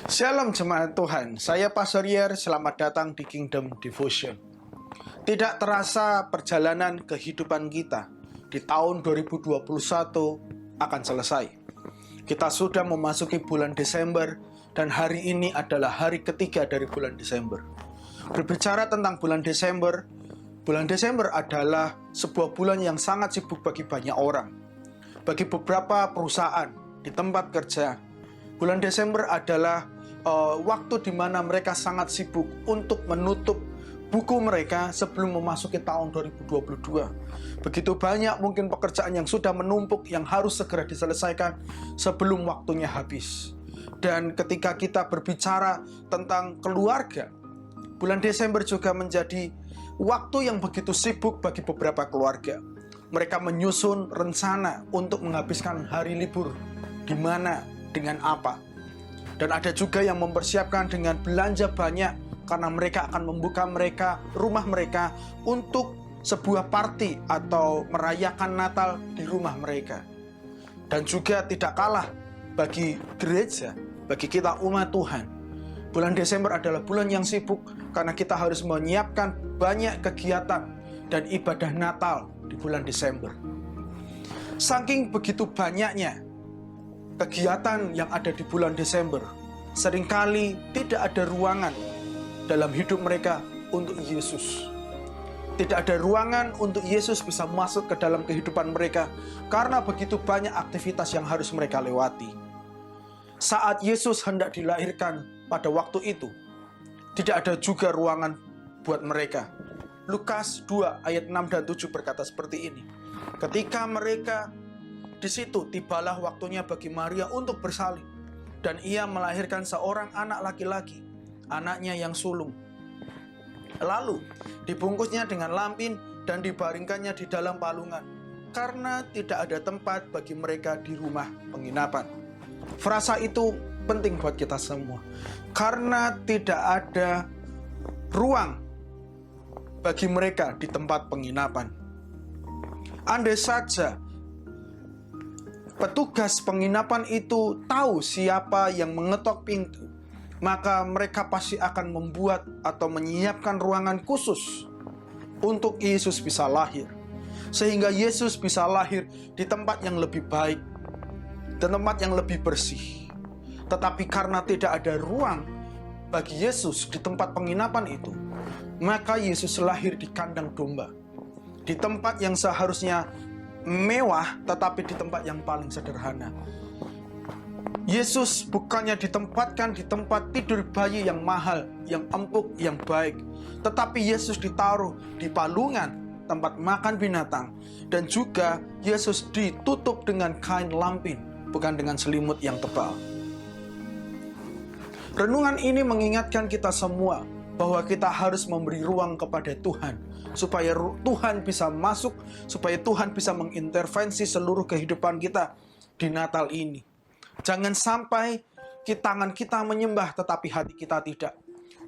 Shalom jemaat Tuhan, saya Pastor Yer, selamat datang di Kingdom Devotion. Tidak terasa perjalanan kehidupan kita di tahun 2021 akan selesai. Kita sudah memasuki bulan Desember dan hari ini adalah hari ketiga dari bulan Desember. Berbicara tentang bulan Desember adalah sebuah bulan yang sangat sibuk bagi banyak orang. Bagi beberapa perusahaan di tempat kerja, bulan Desember adalah waktu di mana mereka sangat sibuk untuk menutup buku mereka sebelum memasuki tahun 2022. Begitu banyak mungkin pekerjaan yang sudah menumpuk yang harus segera diselesaikan sebelum waktunya habis. Dan ketika kita berbicara tentang keluarga, bulan Desember juga menjadi waktu yang begitu sibuk bagi beberapa keluarga. Mereka menyusun rencana untuk menghabiskan hari libur di mana, dengan apa. Dan ada juga yang mempersiapkan dengan belanja banyak karena mereka akan membuka rumah mereka untuk sebuah party atau merayakan Natal di rumah mereka. Dan juga tidak kalah bagi gereja, bagi kita umat Tuhan, bulan Desember adalah bulan yang sibuk karena kita harus menyiapkan banyak kegiatan dan ibadah Natal di bulan Desember. Saking begitu banyaknya kegiatan yang ada di bulan Desember, seringkali tidak ada ruangan dalam hidup mereka untuk Yesus. Tidak ada ruangan untuk Yesus bisa masuk ke dalam kehidupan mereka karena begitu banyak aktivitas yang harus mereka lewati. Saat Yesus hendak dilahirkan pada waktu itu, tidak ada juga ruangan buat mereka. Lukas 2 ayat 6 dan 7 berkata seperti ini. Ketika mereka di situ, tibalah waktunya bagi Maria untuk bersalin, dan ia melahirkan seorang anak laki-laki, anaknya yang sulung. Lalu dibungkusnya dengan lampin dan dibaringkannya di dalam palungan, karena tidak ada tempat bagi mereka di rumah penginapan. Frasa itu penting buat kita semua, karena tidak ada ruang bagi mereka di tempat penginapan. Andai saja petugas penginapan itu tahu siapa yang mengetok pintu, maka mereka pasti akan membuat atau menyiapkan ruangan khusus untuk Yesus bisa lahir. Sehingga Yesus bisa lahir di tempat yang lebih baik, di tempat yang lebih bersih. Tetapi karena tidak ada ruang bagi Yesus di tempat penginapan itu, maka Yesus lahir di kandang domba, di tempat yang seharusnya mewah, tetapi di tempat yang paling sederhana. Yesus bukannya ditempatkan di tempat tidur bayi yang mahal, yang empuk, yang baik, tetapi Yesus ditaruh di palungan, tempat makan binatang, dan juga Yesus ditutup dengan kain lampin, bukan dengan selimut yang tebal. Renungan ini mengingatkan kita semua bahwa kita harus memberi ruang kepada Tuhan, supaya Tuhan bisa masuk, supaya Tuhan bisa mengintervensi seluruh kehidupan kita di Natal ini. Jangan sampai tangan kita menyembah tetapi hati kita tidak.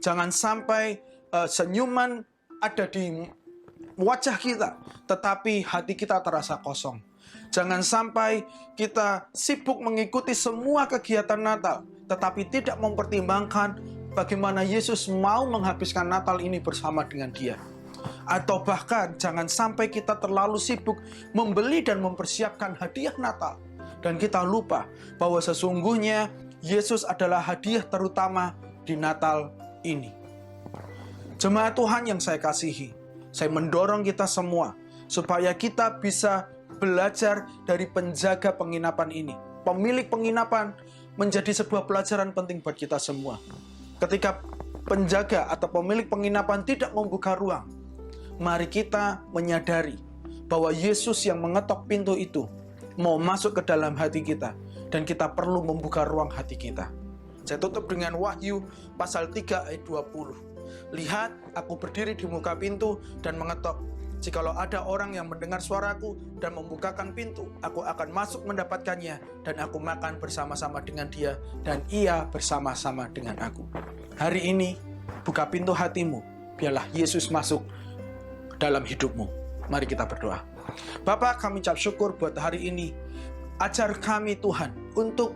Jangan sampai senyuman ada di wajah kita tetapi hati kita terasa kosong. Jangan sampai kita sibuk mengikuti semua kegiatan Natal tetapi tidak mempertimbangkan bagaimana Yesus mau menghabiskan Natal ini bersama dengan Dia. Atau bahkan jangan sampai kita terlalu sibuk membeli dan mempersiapkan hadiah Natal, dan kita lupa bahwa sesungguhnya Yesus adalah hadiah terutama di Natal ini. Jemaat Tuhan yang saya kasihi, saya mendorong kita semua supaya kita bisa belajar dari penjaga penginapan ini. Pemilik penginapan menjadi sebuah pelajaran penting buat kita semua. Ketika penjaga atau pemilik penginapan tidak membuka ruang, mari kita menyadari bahwa Yesus yang mengetok pintu itu mau masuk ke dalam hati kita, dan kita perlu membuka ruang hati kita. Saya tutup dengan Wahyu pasal 3 ayat 20. Lihat, aku berdiri di muka pintu dan mengetok. Jikalau ada orang yang mendengar suaraku dan membukakan pintu, aku akan masuk mendapatkannya, dan aku makan bersama-sama dengan dia, dan ia bersama-sama dengan aku. Hari ini, buka pintu hatimu, biarlah Yesus masuk dalam hidupmu. Mari kita berdoa. Bapa, kami ucap syukur buat hari ini. Ajar kami Tuhan untuk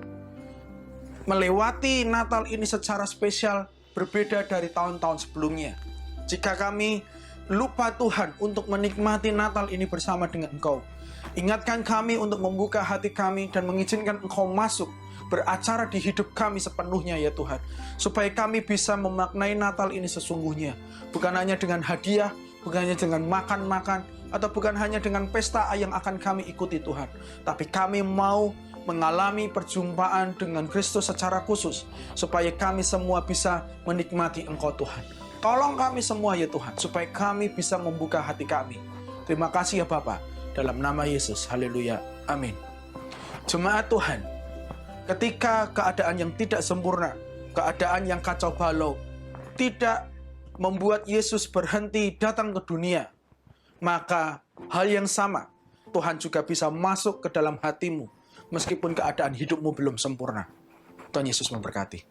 melewati Natal ini secara spesial berbeda dari tahun-tahun sebelumnya. Jika kami lupa Tuhan untuk menikmati Natal ini bersama dengan Engkau, ingatkan kami untuk membuka hati kami dan mengizinkan Engkau masuk beracara di hidup kami sepenuhnya ya Tuhan. Supaya kami bisa memaknai Natal ini sesungguhnya. Bukan hanya dengan hadiah, bukan hanya dengan makan-makan, atau bukan hanya dengan pesta yang akan kami ikuti Tuhan. Tapi kami mau mengalami perjumpaan dengan Kristus secara khusus. Supaya kami semua bisa menikmati Engkau Tuhan. Tolong kami semua ya Tuhan, supaya kami bisa membuka hati kami. Terima kasih ya Bapa. Dalam nama Yesus, haleluya, amin. Jemaat Tuhan, ketika keadaan yang tidak sempurna, keadaan yang kacau balau, tidak membuat Yesus berhenti datang ke dunia, maka hal yang sama, Tuhan juga bisa masuk ke dalam hatimu, meskipun keadaan hidupmu belum sempurna. Tuhan Yesus memberkati.